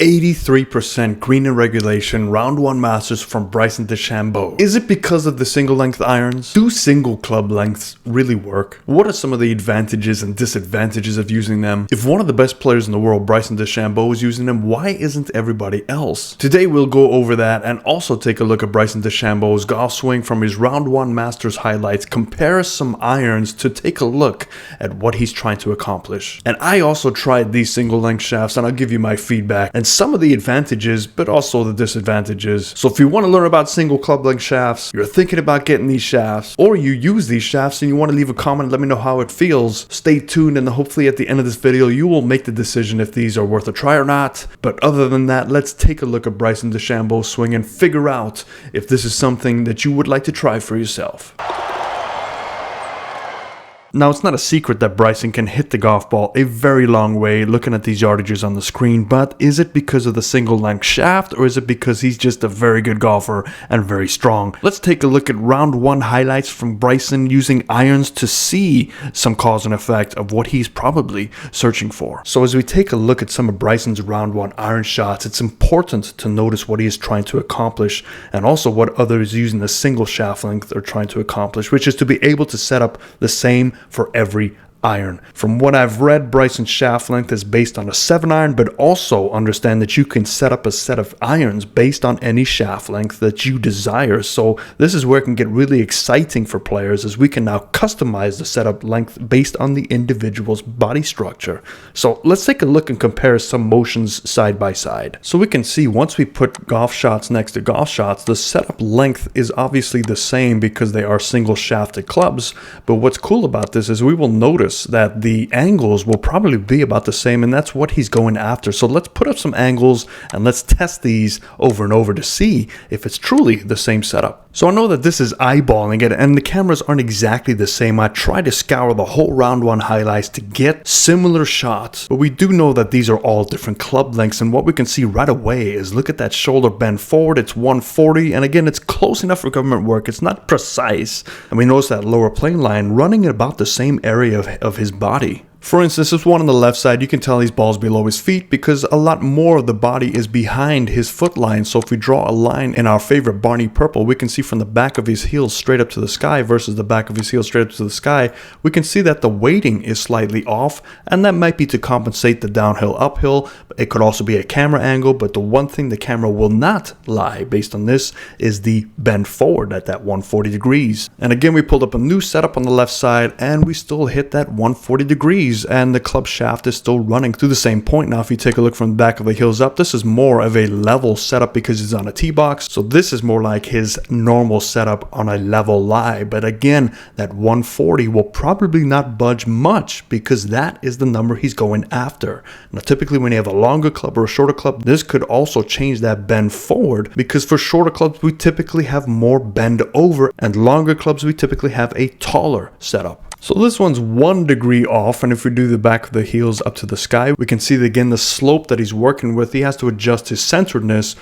83% green in regulation, round 1 Masters from Bryson DeChambeau. Is it because of the single length irons? Do single club lengths really work? What are some of the advantages and disadvantages of using them? If one of the best players in the world, Bryson DeChambeau, is using them, why isn't everybody else? Today we'll go over that and also take a look at Bryson DeChambeau's golf swing from his round 1 Masters highlights, compare some irons to take a look at what he's trying to accomplish. And I also tried these single length shafts and I'll give you my feedback and some of the advantages, but also the disadvantages. So if you want to learn about single club length shafts, you're thinking about getting these shafts, or you use these shafts and you want to leave a comment and let me know how it feels, stay tuned and hopefully at the end of this video you will make the decision if these are worth a try or not. But other than that, let's take a look at Bryson DeChambeau's swing and figure out if this is something that you would like to try for yourself. Now, it's not a secret that Bryson can hit the golf ball a very long way looking at these yardages on the screen, but is it because of the single length shaft or is it because he's just a very good golfer and very strong? Let's take a look at round 1 highlights from Bryson using irons to see some cause and effect of what he's probably searching for. So as we take a look at some of Bryson's round 1 iron shots, it's important to notice what he is trying to accomplish and also what others using the single shaft length are trying to accomplish, which is to be able to set up the same for every iron. From what I've read, Bryson's shaft length is based on a 7-iron, but also understand that you can set up a set of irons based on any shaft length that you desire. So this is where it can get really exciting for players, as we can now customize the setup length based on the individual's body structure. So let's take a look and compare some motions side by side. So we can see once we put golf shots next to golf shots, the setup length is obviously the same because they are single shafted clubs. But what's cool about this is we will notice that the angles will probably be about the same, and that's what he's going after. So let's put up some angles and let's test these over and over to see if it's truly the same setup. So I know that this is eyeballing it and the cameras aren't exactly the same. I tried to scour the whole round 1 highlights to get similar shots, but we do know that these are all different club lengths, and what we can see right away is look at that shoulder bend forward. It's 140, and again, it's close enough for government work. It's not precise, and we notice that lower plane line running in about the same area of his body. For instance, this one on the left side, you can tell these balls below his feet because a lot more of the body is behind his foot line. So if we draw a line in our favorite Barney purple, we can see from the back of his heels straight up to the sky versus the back of his heels straight up to the sky, we can see that the weighting is slightly off, and that might be to compensate the downhill uphill. It could also be a camera angle, but the one thing the camera will not lie based on this is the bend forward at that 140 degrees. And again, we pulled up a new setup on the left side and we still hit that 140 degrees. And the club shaft is still running through the same point. Now if you take a look from the back of the heels up, this is more of a level setup because he's on a tee box, so this is more like his normal setup on a level lie. But again, that 140 will probably not budge much because that is the number he's going after. Now typically when you have a longer club or a shorter club, this could also change that bend forward, because for shorter clubs we typically have more bend over, and longer clubs we typically have a taller setup. So this one's 1 degree off, and if we do the back of the heels up to the sky, we can see that again the slope that he's working with, he has to adjust his centeredness,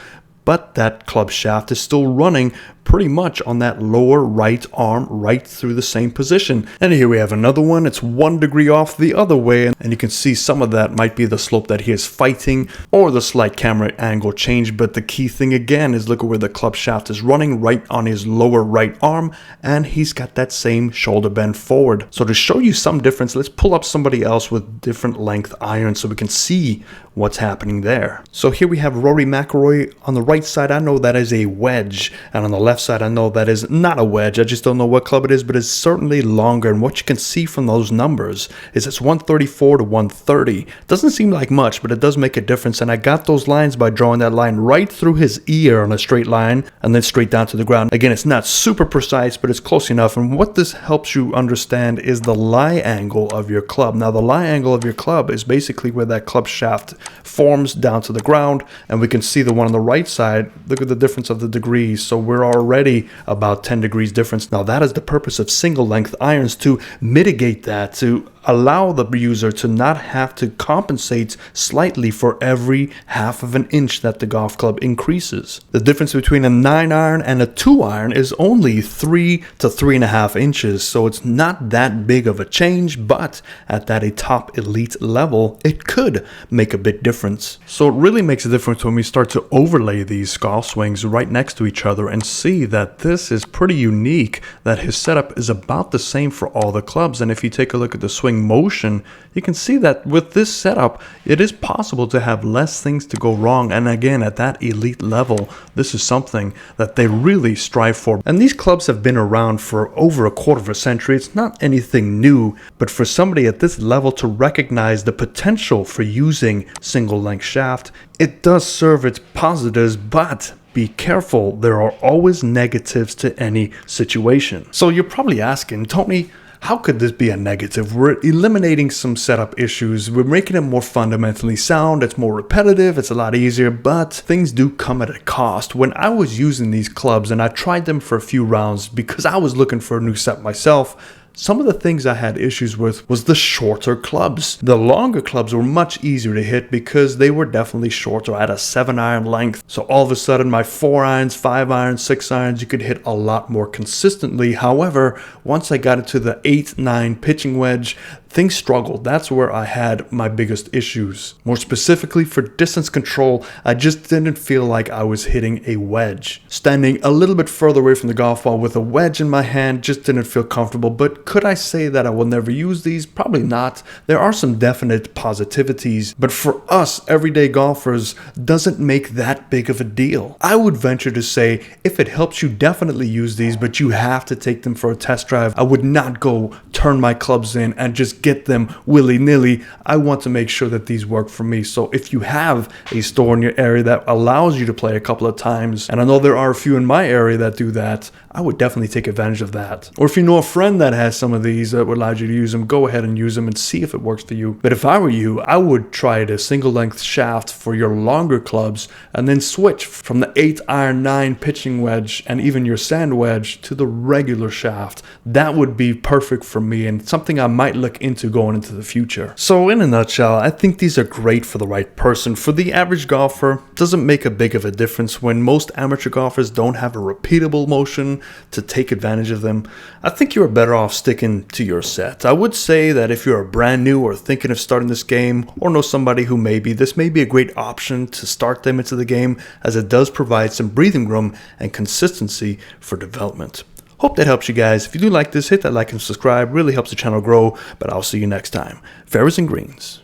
but that club shaft is still running pretty much on that lower right arm right through the same position. And here we have another one. It's 1 degree off the other way, and you can see some of that might be the slope that he is fighting or the slight camera angle change. But the key thing again is look at where the club shaft is running right on his lower right arm, and he's got that same shoulder bend forward. So to show you some difference, let's pull up somebody else with different length irons so we can see what's happening there. So here we have Rory McIlroy on the right side. I know that is a wedge, and on the left side I know that is not a wedge. I just don't know what club it is, but it's certainly longer, and what you can see from those numbers is it's 134 to 130. Doesn't seem like much, but it does make a difference, and I got those lines by drawing that line right through his ear on a straight line and then straight down to the ground. Again, it's not super precise, but it's close enough, and what this helps you understand is the lie angle of your club. Now the lie angle of your club is basically where that club shaft forms down to the ground, and we can see the one on the right side side, look at the difference of the degrees. So we're already about 10 degrees difference. Now that is the purpose of single length irons, to mitigate that, to allow the user to not have to compensate slightly for every half of an inch that the golf club increases. The difference between a 9 iron and a 2 iron is only 3 to 3.5 inches, so it's not that big of a change, but at that a top elite level, it could make a big difference. So it really makes a difference when we start to overlay these golf swings right next to each other and see that this is pretty unique, that his setup is about the same for all the clubs. And if you take a look at the swing motion, you can see that with this setup, it is possible to have less things to go wrong. And again, at that elite level, this is something that they really strive for. And these clubs have been around for over a quarter of a century. It's not anything new, but for somebody at this level to recognize the potential for using single length shaft, it does serve its positives, but be careful, there are always negatives to any situation. So you're probably asking, Tony, how could this be a negative? We're eliminating some setup issues. We're making it more fundamentally sound. It's more repetitive. It's a lot easier, but things do come at a cost. When I was using these clubs and I tried them for a few rounds because I was looking for a new set myself, some of the things I had issues with was the shorter clubs. The longer clubs were much easier to hit because they were definitely shorter at a 7 iron length. So all of a sudden my 4 irons, 5 irons, 6 irons, you could hit a lot more consistently. However, once I got into the 8-9 pitching wedge, things struggled. That's where I had my biggest issues. More specifically for distance control, I just didn't feel like I was hitting a wedge. Standing a little bit further away from the golf ball with a wedge in my hand just didn't feel comfortable. But could I say that I will never use these? Probably not. There are some definite positivities, but for us everyday golfers, doesn't make that big of a deal. I would venture to say if it helps you, definitely use these, but you have to take them for a test drive. I would not go turn my clubs in and just get them willy-nilly. I want to make sure that these work for me. So if you have a store in your area that allows you to play a couple of times, and I know there are a few in my area that do that, I would definitely take advantage of that. Or if you know a friend that has some of these that would allow you to use them, go ahead and use them and see if it works for you. But if I were you, I would try the single length shaft for your longer clubs and then switch from the 8 iron 9 pitching wedge and even your sand wedge to the regular shaft. That would be perfect for me and something I might look into going into the future. So in a nutshell, I think these are great for the right person. For the average golfer, it doesn't make a big of a difference when most amateur golfers don't have a repeatable motion to take advantage of them. I think you're better off sticking to your set. I would say that if you're brand new or thinking of starting this game, or know somebody who this may be a great option to start them into the game, as it does provide some breathing room and consistency for development. Hope that helps you guys. If you do like this, hit that like and subscribe. Really helps the channel grow, but I'll see you next time. Fairways and greens.